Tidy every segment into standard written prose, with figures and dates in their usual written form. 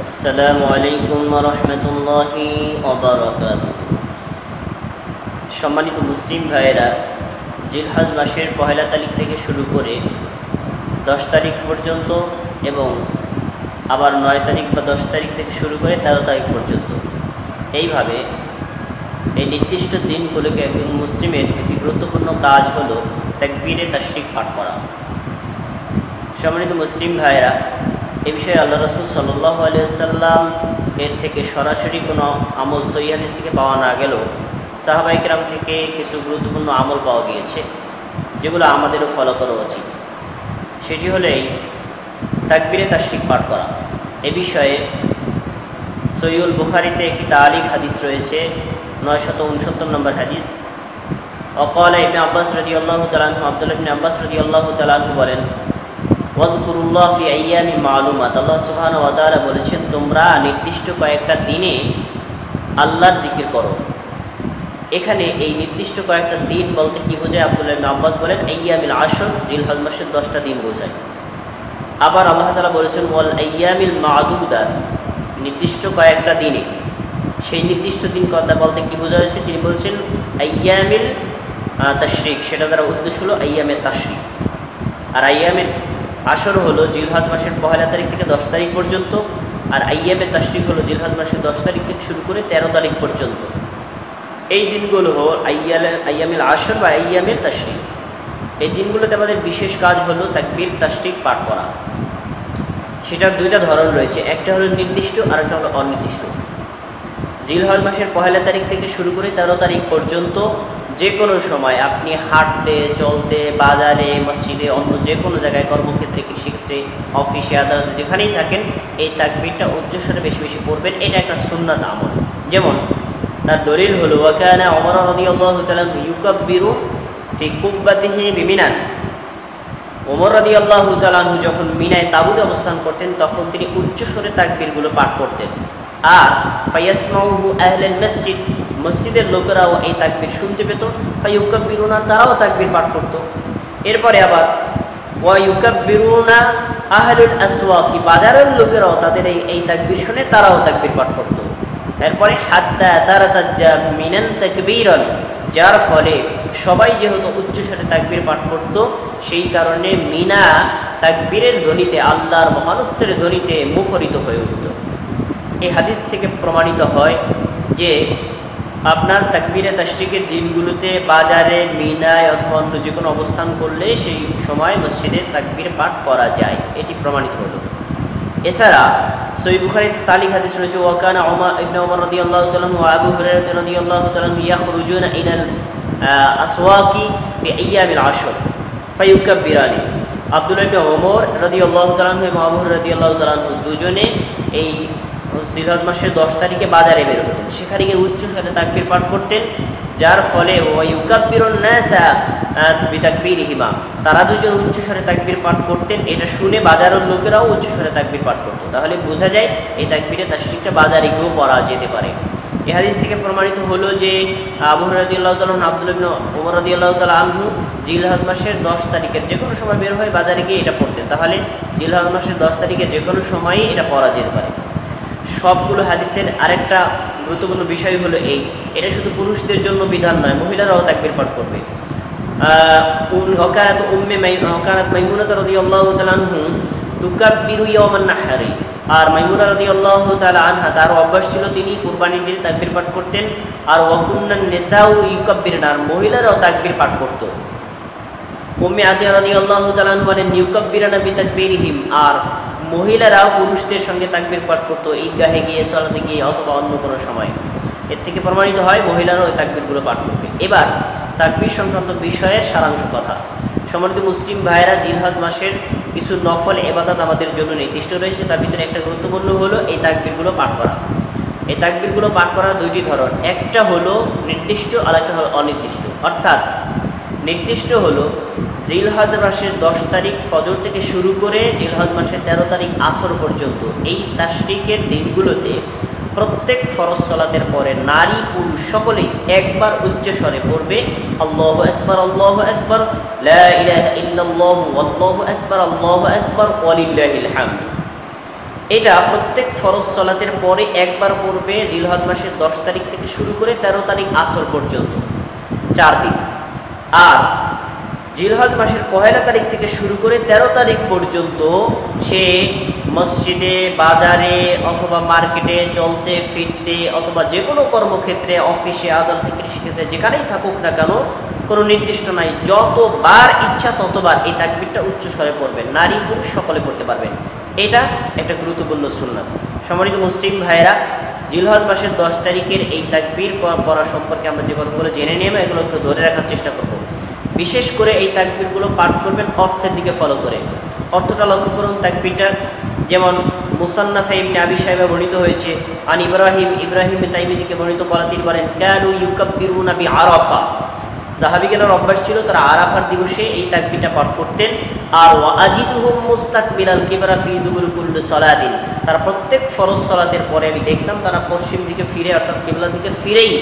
আসসালামু আলাইকুম ওয়া রাহমাতুল্লাহি ওয়া বারাকাতুহু। সম্মানিত মুসলিম ভাইয়েরা, জিলহজ মাসের পহেলা তারিখ থেকে শুরু করে 10 তারিখ পর্যন্ত এবং আবার 9 তারিখ বা 10 তারিখ থেকে শুরু করে 13 তারিখ পর্যন্ত এইভাবে এই নির্দিষ্ট দিনগুলোকে একজন মুসলিমের একটি গুরুত্বপূর্ণ কাজ হলো তাকবীরে তাশরিক পাঠ করা। সম্মানিত মুসলিম ভাইয়েরা, এ বিষয়ে আল্লাহ রাসূল সাল্লাল্লাহু আলাইহি ওয়াসাল্লাম এর থেকে সরাসরি কোনো আমল সহিহ হাদিস থেকে পাওয়া না গেলেও সাহাবায়ে কেরাম থেকে কিছু গুরুত্বপূর্ণ আমল পাওয়া গিয়েছে, যেগুলো আমাদেরও ফলো করা উচিত। সেটি হলো এই তাকবীরে তাশরিক পাঠ করা। এ বিষয়ে সহিহুল বুখারীতে একটি তালিক হাদিস রয়েছে, 969 নম্বর হাদিস। ওয়াকালা ইবনে আব্বাস রাদিয়াল্লাহু তাআলা আনহু, আব্দুল্লাহ ইবনে আব্বাস রাদিয়াল্লাহু তাআলা আনহু বলেন, ওয়াযকুরুল্লাহ ফি আইয়ামি মালুমাত, আল্লাহ সুবহানাহু ওয়া তাআলা বলেছেন, তোমরা নির্দিষ্ট কয়েকটা দিনে আল্লাহর জিকির করো। এখানে এই নির্দিষ্ট কয়েকটা দিন বলতে কি বোঝায়? আব্দুল্লাহ ইবনে আব্বাস বলেন, আইয়ামিল আশর, জিলহজ মাসের 10টা দিন বোঝায়। আবার আল্লাহ তাআলা বলেছেন, ওয়াল আইয়ামিল মাদুদাত, নির্দিষ্ট কয়েকটা দিনে। সেই নির্দিষ্ট দিন কথা বলতে কি বোঝা হয়েছে? তিনি বলছেন আইয়ামিল তাশরিক, সেটা দ্বারা উদ্দেশ্য হলো আইয়ামে তাশরিক। আর আইয়ামে আশর হলো জিলহজ মাসের পহেলা তারিখ থেকে 10 তারিখ পর্যন্ত, আর আইয়ামে তাশরিক হলো জিলহজ মাসের 10 তারিখ থেকে শুরু করে 13 তারিখ পর্যন্ত। এই দিনগুলো হলো আইয়ামিল আশর বা আইয়ামিল তাশরিক। এই দিনগুলোতে আমাদের বিশেষ কাজ হলো তাকবীর তাশরিক পাঠ করা। সেটার দুইটা ধরন রয়েছে, একটা হলো নির্দিষ্ট আর একটা হলো অনির্দিষ্ট। জিলহজ মাসের পহেলা তারিখ থেকে শুরু করে 13 তারিখ পর্যন্ত যে কোনো সময় আপনি হাঁটতে, চলতে, বাজারে, মসজিদে, অন্য যে কোনো জায়গায়, কর্মক্ষেত্রে, কৃষিক্ষেত্রে, অফিসে, আদালতে, যেখানেই থাকেন এই তাকবীরটা উচ্চস্বরে বেশি বেশি পড়বেন। এটা একটা সুন্নাত আমল। যেমন তার দলিল হলো, ওয়া কানা ওমর রাদিয়াল্লাহু তাআলা ইউকাব্বিরু ফি কুব্বাতিহি বিমিনা, ওমর রাদিয়াল্লাহু তাআলা যখন মিনায় তাঁবুতে অবস্থান করতেন তখন তিনি উচ্চস্বরে তাকবীরগুলো পাঠ করতেন। আর ফায়াসমাউহু আহলুল মসজিদ, মসজিদের লোকেরাও এই তাকবীর শুনতে পেত। ফায়ুকাব্বিরুনা, তারাও তাকবীর পাঠ করত। এরপরে আবার ওয়া ইউকাব্বিরুনা আহলুল আসওয়াকি, বাজারের লোকেরাও তাদের এই তাকবীর শুনে তারাও তাকবীর পাঠ করত। এরপরে হাত্তা তারাতাজ্জা মিনান তাকবীরান, যার ফলে সবাই যেহেতু উচ্চস্বরে তাকবীর পাঠ করত, সেই কারণে মিনা তাকবীরের ধ্বনিতে, আল্লাহর মহানত্বের ধ্বনিতে মুখরিত হয়ে উঠত। এই হাদিস থেকে প্রমাণিত হয় যে আপনার তাকবীরে তাশরিকের দিনগুলোতে বাজারে, মিনায় অথবা অন্য যে কোনো অবস্থান করলে সেই সময় মসজিদে তাকবীর পাঠ করা যায়, এটি প্রমাণিত হলো। এছাড়া সহিহ বুখারীতে তালিক হাদিস রয়েছে, ওয়া কানা ইবনে ওমর রাদিয়াল্লাহু তাআলা ওয়া আবু হুরায়রা রাদিয়াল্লাহু তাআলা ইয়াখরুজুনা ইলাল আসওয়াকি ফি আইয়ামিল আশর ফায়ুকাব্বিরানি। আব্দুল্লাহ ইবনে ওমর রাদিয়াল্লাহু তাআলা এবং আবু হুরায়রা রাদিয়াল্লাহু তাআলা দুজনে এই জিলহজ মাসের 10 তারিখে বাজারে বের হতেন, সেখানে গিয়ে উচ্চস্বরে তাকবীর পাঠ করতেন, যার ফলে ওয়া ইউকাব্বিরুন নাসা বিতাকবীরিহিমা, তারা দুজন উচ্চস্বরে তাকবীর পাঠ করতেন। এটা শুনে বাজারের লোকেরাও উচ্চস্বরে তাকবীর পাঠ করত। তাহলে বোঝা যায় এই তাকবীরে তাশরিকটা বাজারে গিয়েও পড়া যেতে পারে। এই হাদিস থেকে প্রমাণিত হলো যে আবু হুরায়রা রাদিয়াল্লাহু তাআলা, আব্দুল্লাহ ইবনে ওমর রাদিয়াল্লাহু তাআলা আনহু জিলহজ মাসের 10 তারিখের যে কোনো সময় বের হয়ে বাজারে গিয়ে এটা পড়তেন। তাহলে জিলহজ মাসের 10 তারিখে যে কোনো সময়ই এটা পড়া যেতে পারে। সবগুলো হাদিসের আরেকটা গুরুত্বপূর্ণ বিষয় হলো এটা শুধু পুরুষদের জন্য বিধান নয়, মহিলারাও তাকবীর পাঠ করবে। ওয়াকানাত মাইমুনা রাদিয়াল্লাহু তাআলা আনহা তুকাব্বিরু ইয়াওমান নাহরি, আর মাইমুনা রাদিয়াল্লাহু তাআলা আনহা তার অভ্যাস ছিল তিনি কুরবানির দিন তাকবীর পাঠ করতেন। আর ওয়াকুন্নান নিসাউ ইউকাব্বিরনা, আর মহিলারাও তাকবীর পাঠ করত। উম্মে আতিয়া রাদিয়াল্লাহু তাআলা আনহা বলেন, ইউকাব্বিরনা বিতাকবীরিহিম, আর মহিলারাও পুরুষদের সঙ্গে তাকবীর পাঠ করতো ঈদগাহে গিয়ে, সালাতে গিয়ে অথবা অন্য কোনো সময়। এর থেকে প্রমাণিত হয় মহিলারাও ওই তাকবীরগুলো পাঠ করবে। এবার তাকবীর সংক্রান্ত বিষয়ের সারাংশ কথা। সম্মানিত মুসলিম ভাইয়েরা, জিলহজ মাসের কিছু নফল ইবাদত আমাদের জন্য নির্দিষ্ট রয়েছে, তার ভিতরে একটা গুরুত্বপূর্ণ হলো এই তাকবীরগুলো পাঠ করা। এই তাকবীরগুলো পাঠ করার দুইটি ধরন, একটা হলো নির্দিষ্ট আর একটা হলো অনির্দিষ্ট। অর্থাৎ নির্দিষ্ট হলো জিলহজ মাসের 10 তারিখ ফজর থেকে শুরু করে জিলহজ মাসের 13 তারিখ আসর পর্যন্ত এই তাশরিকের দিনগুলোতে প্রত্যেক ফরজ সালাতের পরে নারী পুরুষ সকলেই একবার উচ্চস্বরে পড়বে, আল্লাহু আকবার, আল্লাহু আকবার, লা ইলাহা ইল্লাল্লাহু, আল্লাহু আকবার, আল্লাহু আকবার, ওয়ালিল্লাহিল হামদ। এটা প্রত্যেক ফরজ সালাতের পরে একবার পড়বে জিলহজ মাসের 10 তারিখ থেকে শুরু করে 13 তারিখ আসর পর্যন্ত 4 দিন। আর জিলহজ মাসের পহেলা তারিখ থেকে শুরু করে 13 তারিখ পর্যন্ত সে মসজিদে, বাজারে অথবা মার্কেটে চলতে ফিরতে অথবা যে কোনো কর্মক্ষেত্রে, অফিসে, আদালতে, কৃষিক্ষেত্রে যেখানেই থাকুক না কেন কোনো নির্দিষ্ট নাই, যতবার ইচ্ছা ততবার এই তাকবীরটা উচ্চ স্বরে পড়বেন। নারী পুরুষ সকলে পড়তে পারবেন। এটা একটা গুরুত্বপূর্ণ সুন্নাত। সম্মানিত মুসলিম ভাইয়েরা, জিলহজ মাসের 10 তারিখের এই তাকবীর পড়া সম্পর্কে আমরা যে কথাগুলো জেনে নিয়ে এগুলো একটু ধরে রাখার চেষ্টা করব। বিশেষ করে এই তাকবীরগুলো পাঠ করবেন অর্থের দিকে ফলো করে। অর্থটা লক্ষ্য করুন তাকবীরটার। যেমন মুসান্নাফে ইবনে আবি শাইবা বর্ণিত হয়েছে, আন ইব্রাহিম তাইমি থেকে বর্ণিত, কলা তিনি বলেন কানু ইউকাব্বিরুনা বিআরাফা, সাহাবীগণের অভ্যাস ছিল তারা আরাফার দিবসে এই তাকবীরটা পাঠ করতেন। আর ওয়াজিদুহুম মুস্তাকবিলাল কিবরা ফি দুবুরি কুল্লি সালাতিন, তারা প্রত্যেক ফরজ সালাতের পরে আমি দেখতাম তারা পশ্চিম দিকে ফিরে অর্থাৎ কিবলার দিকে ফিরেই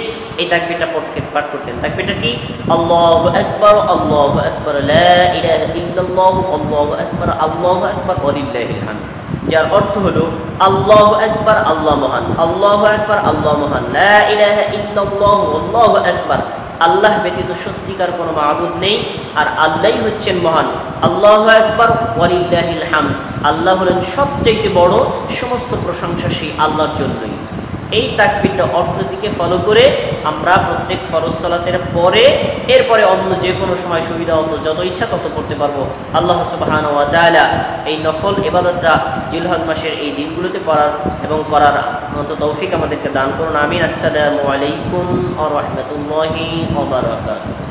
এই তাকবীরটা পাঠ করতেন। তাকবীরটা কি? আল্লাহু আকবার, আল্লাহু আকবার, লা ইলাহা ইল্লাল্লাহ, আল্লাহু আকবার, আল্লাহু আকবার, ওয়ালিল্লাহিল হামদ। যার অর্থ হলো আল্লাহু আকবার, আল্লাহ মহান, আল্লাহু আকবার, আল্লাহ মহান, লা ইলাহা ইল্লাল্লাহ, আল্লাহু আকবার, আল্লাহ ব্যতীত সত্যিকার কোনো মাবুদ নেই আর আল্লাহই হচ্ছেন মহান, আল্লাহু আকবার, ওয়ালিল্লাহিল হামদ, আল্লাহ হলেন সবচাইতে বড়, সমস্ত প্রশংসা সেই আল্লাহর জন্যই। এই তাকবীরটা অর্থ দিকে ফলো করে আমরা প্রত্যেক ফরজ সালাতের পরে এরপরে অন্য যে কোনো সময় সুবিধা অন্য যত ইচ্ছা তত করতে পারবো। আল্লাহ সুবহানাহু ওয়া তাআলা এই নফল ইবাদতটা জিলহজ মাসের এই দিনগুলোতে পড়ার এবং করার মতো তৌফিক আমাদেরকে দান করুন। আমিন। আসসালামু আলাইকুম ওয়া রাহমাতুল্লাহি ওয়া বারাকাতুহু।